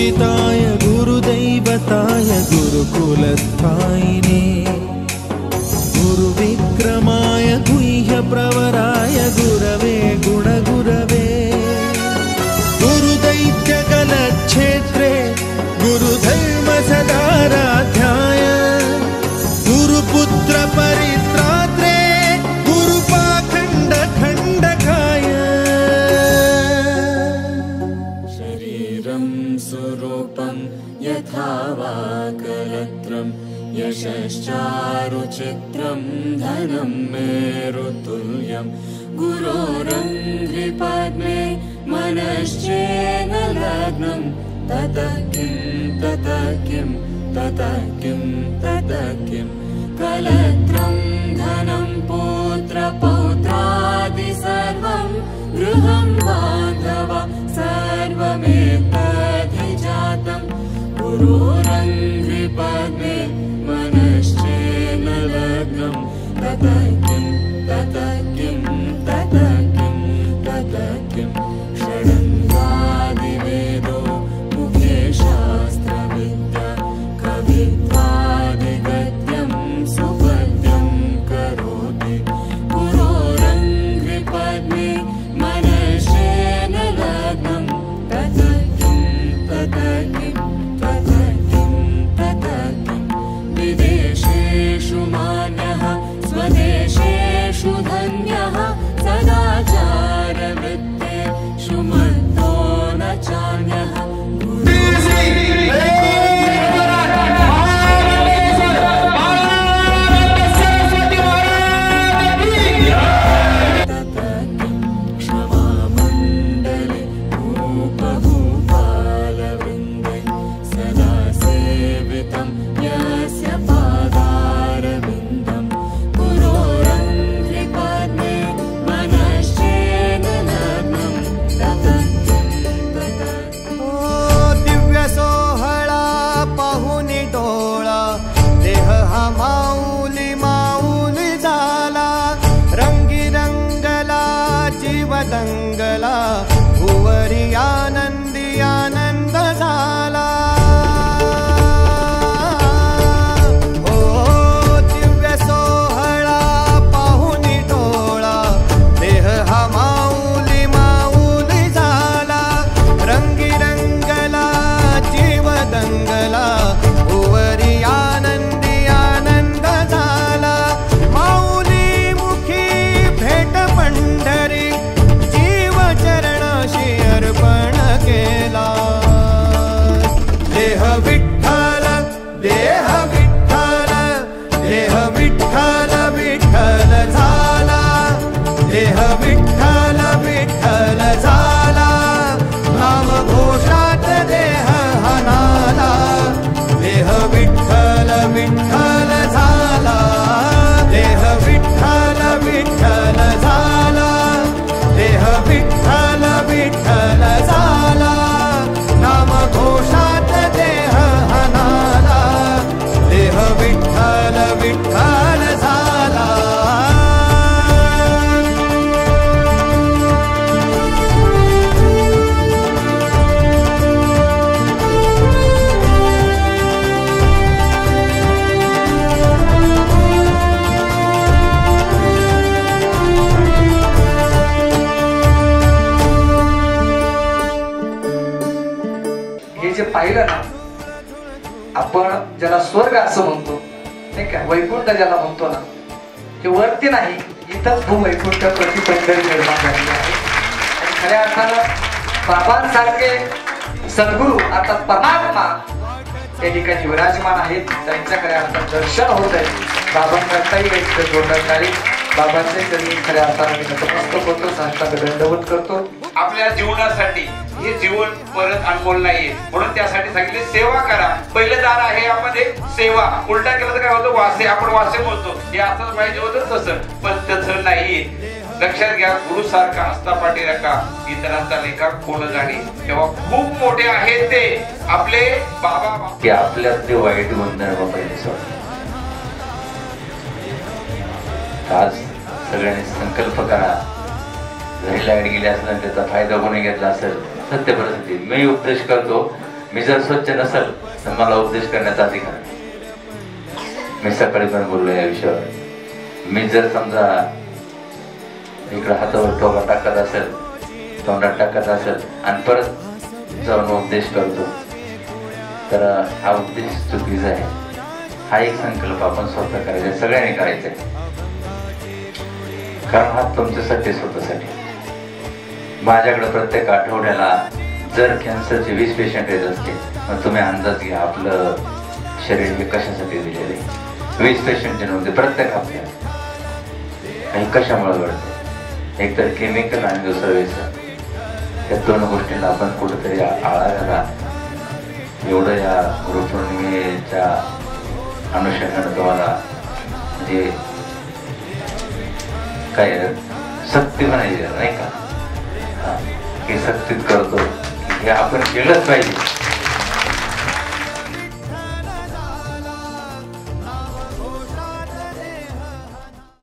पूजिताय गुरुदैवताय गुरुकुलस्थायिने गुरुविक्रमाय गुह्यप्रवराय गुरवे गुणगुरवे गुरुदैत्यकलक्षेत्रे गुरुधर्मसदाराध्याय गुरुपुत्र परित्रात्रे गुरुपाखण्डखण्डकाय शरीरं स्वरूपं यथा वा कलत्रं यशश्चारुचित्रं धनं मेरुतुल्यं गुरोरङ्घ्रिपद्मे मनश्चेन लग्नं ततः किं कलत्रं धनं पुत्रपौत्रादि सर्वं गृहं बान्धवा सर्वमेतद्विजातं गुरोरङ्घ्रिपद्मे मनश्चेन लग्नं ततः किं षडङ्गादिवेदो मुखे शास्त्रविद्या कवित्वादिगद्यं सुपद्यं करोति गुरोरङ्घ्रिपद्मे मनश्चेन लग्नं ततः किं विदेशेषु मान्यः स्वदेशेषु धन्यः सदाचारवृत्तेषु मत्तो न चान्यः क्षमामण्डले भूपभूपालवृन्दे सदा सेवितं यस्य पादारविन्दं गुरोरङ्घ्रिपद्मे मनश्चेन लग्नं ततः दिव्य सोहळा पाहुनी डोळा देह हा माऊली माऊली झाला रंगीरंगला जीव दंगला भुवरी आनंदी आनंद झाला ओ दिव्य सोहळा पाहुनी डोळा देह हा माऊली माऊली झाला रंगीरंगला जीव दंगला भुवरी आनंदी आनंद झाला माऊली मुखी भेट पंढरी जीव चरणाशी अर्पण केला देह विठ्ठल देह विठ्ठल देह विठ्ठल विठ्ठल झाला देह विठ्ठल विठ्ठल झाला नाम घोषात देह हनाला देह विठ्ठल विठ्ठल झाला देह विठ्ठल विठ्ठल झाला देह विठ्ठल विठ्ठल झाला नाम घोषात देह हनाला देह विठ्ठल विठ्ठल झाला हे जे पाहिलं ना आपण ज्याला स्वर्ग असं म्हणतो नाही का वैकुंठ ज्याला म्हणतो ना ते वरती नाही इथंच भूवैकुंठ प्रतिपंढरी निर्माण झालेली आहे आणि खऱ्या अर्थानं बाबांसारखे सद्गुरू अर्थात परमात्मा त्या ठिकाणी विराजमान आहेत त्यांच्या खऱ्या अर्थात दर्शन होत आहे बाबांकरताही व्यक्त जोडत नाही बाबांचे चरणी खऱ्या अर्थानं मी नतमस्तक होतो साष्टांग दंडवत करतो आपल्या जीवनासाठी हे जीवन परत अनमोल नाहीये म्हणून त्यासाठी सांगितले सेवा करा पहिलं दार आहे यामध्ये सेवा उलटा केलं तर काय होतं वासे आपण वासे बोलतो हे असंच पाहिजे होतं तसं पण तसं नाही लक्षात घ्या गुरु सारखा हस्ता पाठी रखा इतरांचा लेखा कोण जाणे तेव्हा खूप मोठे आहेत ते आपले बाबा की आपल्यात ते वाईट बंधन पहिले सोड आज सगळ्यांनी संकल्प करा घरी लाईट गेली असलं त्याचा फायदा कोणी घेतला असेल सत्य परिस्थिती मी उपदेश करतो मी जर स्वच्छ नसेल तर मला उपदेश करण्याचा अधिकार आहे. मी सकाळी पण बोललो या विषयावर. मी जर समजा इकडं हातावर टोका टाकत असेल, तोंडात टाकत असेल आणि परत जाऊन उपदेश करतो तर हा उपदेश चुकीचा आहे. हा एक संकल्प आपण स्वतः करायचा, सगळ्यांनी करायचा आहे. कारण हा तुमच्यासाठी, स्वतःसाठी. माझ्याकडे प्रत्येक आठवड्याला जर कॅन्सरचे 20 पेशंट येत असते, मग तुम्ही अंदाज घ्या आपलं शरीर हे कशासाठी दिलेलं आहे. 20 पेशंटचे नव्हते प्रत्येक हप्त्यात. काही कशामुळे घडते, एक तर केमिकल आणि दुसरं व्यसन. या दोन गोष्टींना आपण कुठेतरी आळा घाला. एवढं या गुरुपौर्णिमेच्या अनुषंगाने तुम्हाला म्हणजे काय सक्ती म्हणायची नाही का, हे सक्तीत करतो हे आपण केलंच पाहिजे.